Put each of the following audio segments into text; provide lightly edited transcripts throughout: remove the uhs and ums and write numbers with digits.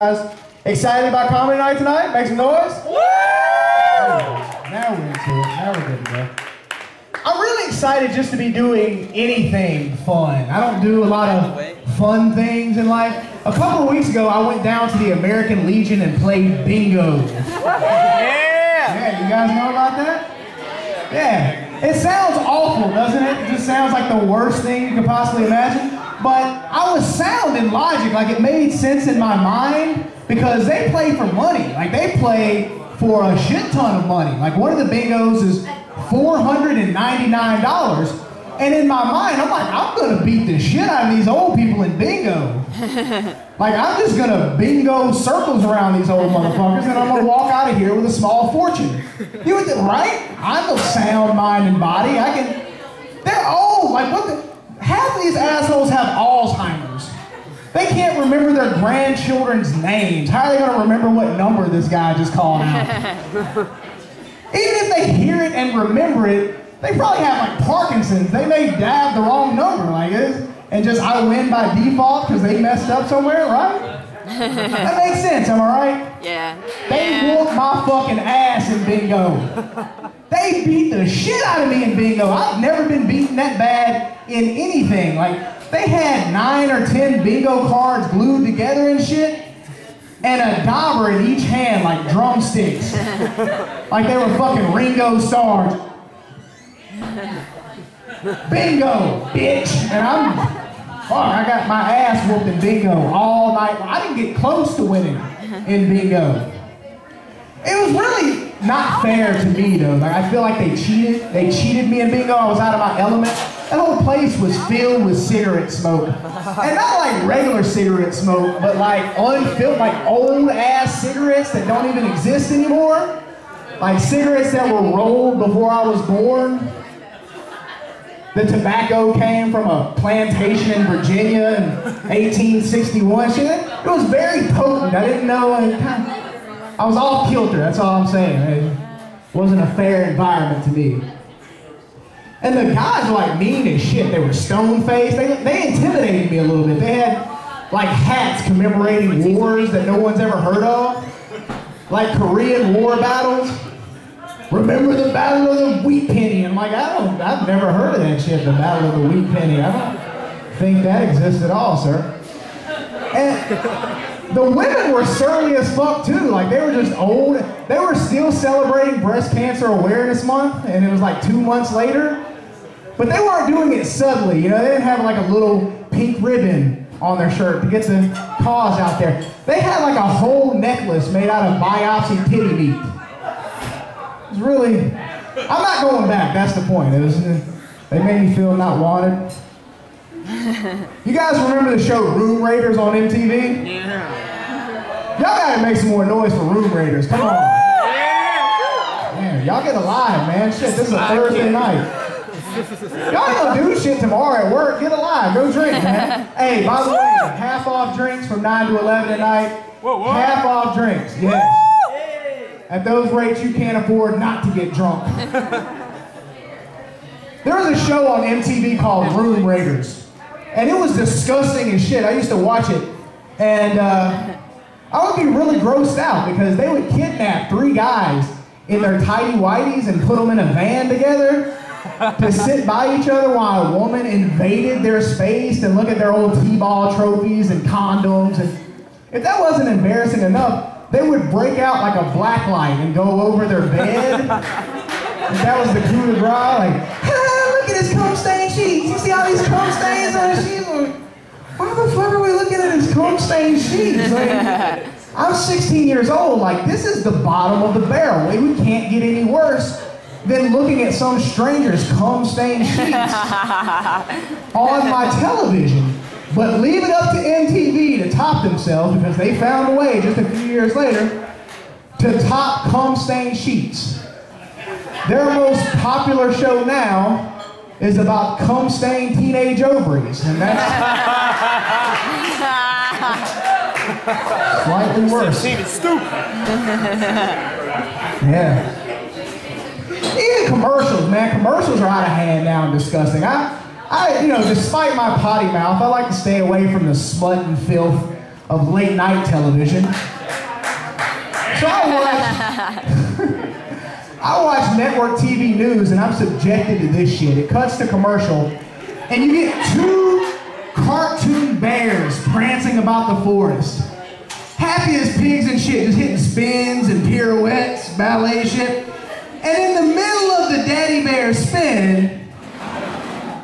Guys, excited about comedy night tonight? Make some noise. Woo! Now we're into it. Now we're good to go. I'm really excited just to be doing anything fun. I don't do a lot of fun things in life. A couple of weeks ago, I went down to the American Legion and played bingo. Yeah, you guys know about that? Yeah. It sounds awful, doesn't it? It just sounds like the worst thing you could possibly imagine. But I was sound in logic, like it made sense in my mind, because they play for money. Like they play for a shit ton of money. Like one of the bingos is $499. And in my mind, I'm like, I'm gonna beat the shit out of these old people in bingo. Like I'm just gonna bingo circles around these old motherfuckers and I'm gonna walk out of here with a small fortune. You would think, right? I'm a sound mind and body. They're old, like what the? Half of these assholes have Alzheimer's. They can't remember their grandchildren's names. How are they going to remember what number this guy just called out? Even if they hear it and remember it, they probably have like Parkinson's. They may have the wrong number like this, and just I win by default because they messed up somewhere, right? That makes sense, am I right? Yeah. They whooped my fucking ass in bingo. They beat the shit out of me in bingo. I've never been beaten that bad in anything. Like, they had 9 or 10 bingo cards glued together and shit, and a dauber in each hand like drumsticks. Like they were fucking Ringo Starrs. Bingo, bitch. And I got my ass whooped in bingo all night. I didn't get close to winning in bingo. It was really not fair to me though. Like I feel like they cheated. They cheated me in bingo. I was out of my element. That whole place was filled with cigarette smoke. And not like regular cigarette smoke, but like unfilled, like old ass cigarettes that don't even exist anymore. Like cigarettes that were rolled before I was born. The tobacco came from a plantation in Virginia in 1861. It was very potent. I didn't know. I was off kilter, that's all I'm saying. It wasn't a fair environment to me. And the guys were like mean as shit. They were stone-faced. They intimidated me a little bit. They had like hats commemorating wars that no one's ever heard of. Like Korean War battles. Remember the Battle of the Wheat Penny? I'm like, I've never heard of that shit, the Battle of the Wheat Penny. I don't think that exists at all, sir. And the women were surly as fuck too. Like they were just old. They were still celebrating Breast Cancer Awareness Month, and it was like 2 months later. But they weren't doing it subtly, you know. They didn't have like a little pink ribbon on their shirt to get the cause out there. They had like a whole necklace made out of biopsy titty meat. It was really, I'm not going back, that's the point. They made me feel not wanted. You guys remember the show Room Raiders on MTV? Yeah. Y'all gotta make some more noise for Room Raiders, come on. Man, y'all get alive, man. Shit, this is a Thursday night. Y'all ain't gonna do shit tomorrow at work. Get alive, go drink, man. Hey, by the way, half off drinks from 9 to 11 tonight. Half off drinks, yes. At those rates, you can't afford not to get drunk. There was a show on MTV called Room Raiders, and it was disgusting as shit. I used to watch it, and I would be really grossed out because they would kidnap 3 guys in their tighty whities and put them in a van together to sit by each other while a woman invaded their space and look at their old T-ball trophies and condoms. And if that wasn't embarrassing enough, they would break out like a black light and go over their bed. And that was the coup de grace. Like, ah, look at his cum-stained sheets. You see all these cum-stains on his sheets? Like, why the fuck are we looking at his cum-stained sheets? Like, I'm 16 years old. Like, this is the bottom of the barrel. We can't get any worse than looking at some stranger's cum-stained sheets on my television. But leave it up to MTV to top themselves because they found a way just a few years later to top cum-stained sheets. Their most popular show now is about cum-stained teenage ovaries, and that's slightly worse. Stupid. Yeah. Even commercials, man. Commercials are out of hand now and disgusting. You know, despite my potty mouth, I like to stay away from the smut and filth of late night television. So I watch network TV news and I'm subjected to this shit. It cuts to commercial and you get two cartoon bears prancing about the forest. Happy as pigs and shit, just hitting spins and pirouettes, ballet shit. And in the middle of the daddy bear spin,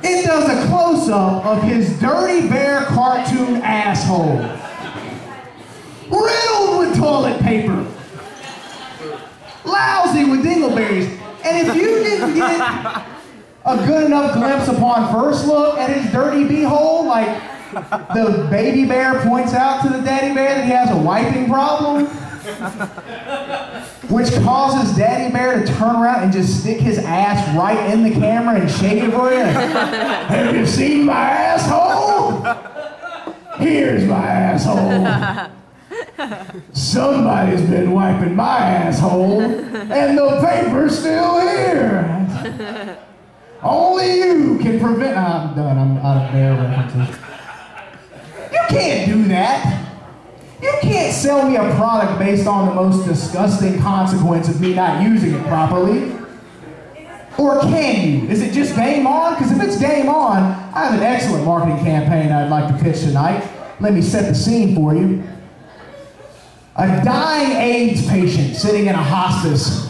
it does a close-up of his dirty bear cartoon asshole. Riddled with toilet paper. Lousy with dingleberries. And if you didn't get a good enough glimpse upon first look at his dirty beehole, like the baby bear points out to the daddy bear that he has a wiping problem, which causes daddy bear to turn around and just stick his ass right in the camera and shake it for you. Have you seen my asshole? Here's my asshole. Somebody's been wiping my asshole, and the paper's still here. Only you can prevent. I'm done. I'm out of bear references. You can't do that. You can't sell me a product based on the most disgusting consequence of me not using it properly. Or can you? Is it just game on? Because if it's game on, I have an excellent marketing campaign I'd like to pitch tonight. Let me set the scene for you. A dying AIDS patient sitting in a hospice,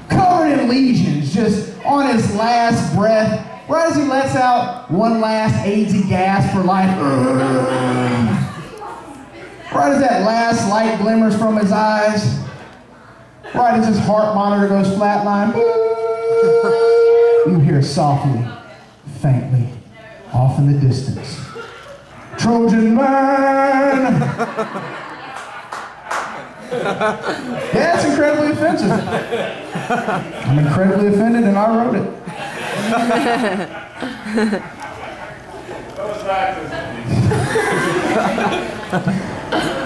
covered in lesions, just on his last breath, right as he lets out one last AIDSy gasp for life. Right as that last light glimmers from his eyes, right as his heart monitor goes flatline, you hear softly, faintly, off in the distance, Trojan man! Yeah, it's incredibly offensive. I'm incredibly offended and I wrote it.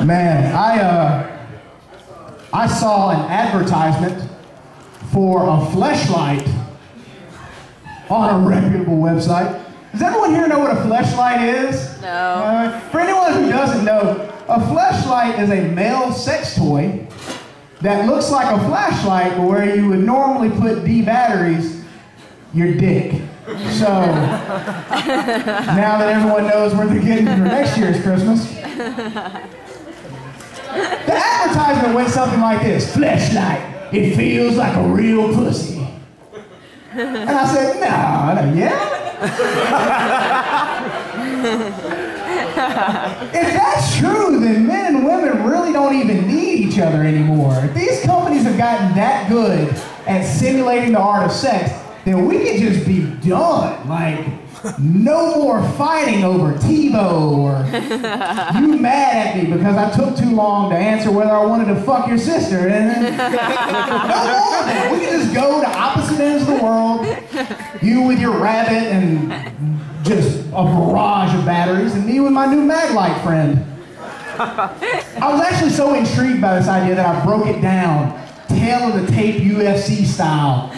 Man, I saw an advertisement for a fleshlight on a reputable website. Does everyone here know what a fleshlight is? No. For anyone who doesn't know, a fleshlight is a male sex toy that looks like a flashlight, but where you would normally put D batteries, your dick. So, now that everyone knows where they're getting for next year's Christmas, the advertisement went something like this: fleshlight, it feels like a real pussy. And I said, no, yeah? If that's true, then men and women really don't even need each other anymore. If these companies have gotten that good at simulating the art of sex, then we could just be done. Like, no more fighting over TiVo or you mad at me because I took too long to answer whether I wanted to fuck your sister. And no more of that. We can just go to opposite ends of the world, you with your rabbit and just a barrage of batteries, and me with my new MAGIX friend. I was actually so intrigued by this idea that I broke it down, tail of the tape UFC style,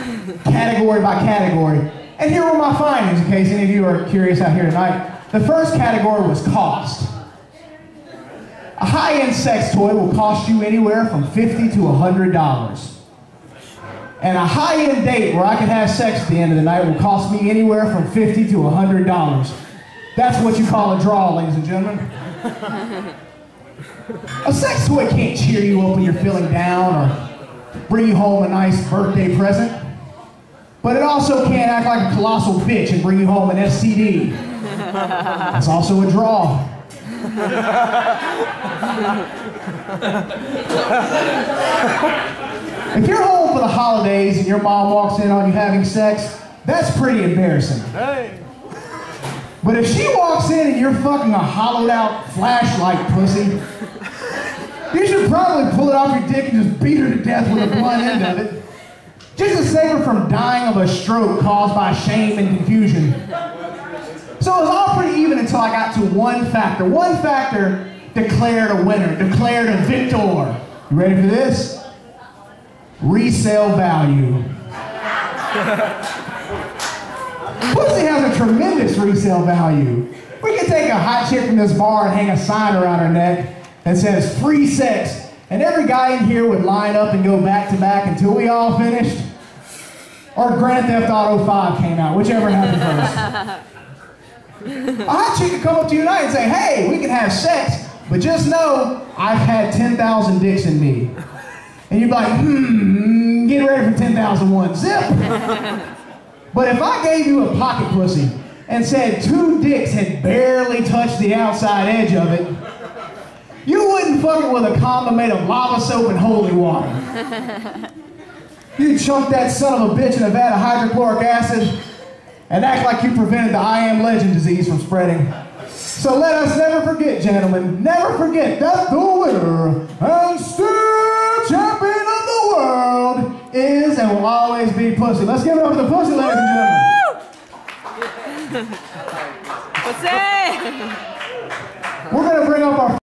category by category. And here were my findings, in case any of you are curious out here tonight. The first category was cost. A high-end sex toy will cost you anywhere from $50 to $100. And a high-end date where I could have sex at the end of the night will cost me anywhere from $50 to $100. That's what you call a draw, ladies and gentlemen. A sex toy can't cheer you up when you're feeling down or bring you home a nice birthday present. But it also can't act like a colossal bitch and bring you home an STD. It's also a draw. If you're home for the holidays and your mom walks in on you having sex, that's pretty embarrassing. Hey. But if she walks in and you're fucking a hollowed out flashlight pussy, you should probably pull it off your dick and just beat her to death with a blunt end of it. Just to save her from dying of a stroke caused by shame and confusion. So it was all pretty even until I got to one factor. One factor declared a winner, declared a victor. You ready for this? Resale value. Pussy has a tremendous resale value. We can take a hot chick from this bar and hang a sign around her neck that says free sex, and every guy in here would line up and go back to back until we all finished? Or Grand Theft Auto 5 came out, whichever happened first. A hot chick could come up to you tonight and say, hey, we can have sex, but just know I've had 10,000 dicks in me. And you'd be like, get ready for 10,001, zip. But if I gave you a pocket pussy and said 2 dicks had barely touched the outside edge of it, you wouldn't fuck it with a condom made of lava soap and holy water. You'd chunk that son of a bitch in a vat of hydrochloric acid and act like you prevented the I Am Legend disease from spreading. So let us never forget, gentlemen, never forget that the winner and still champion of the world is and will always be pussy. Let's give it up for the pussy, ladies and gentlemen. What's that? We're going to bring up our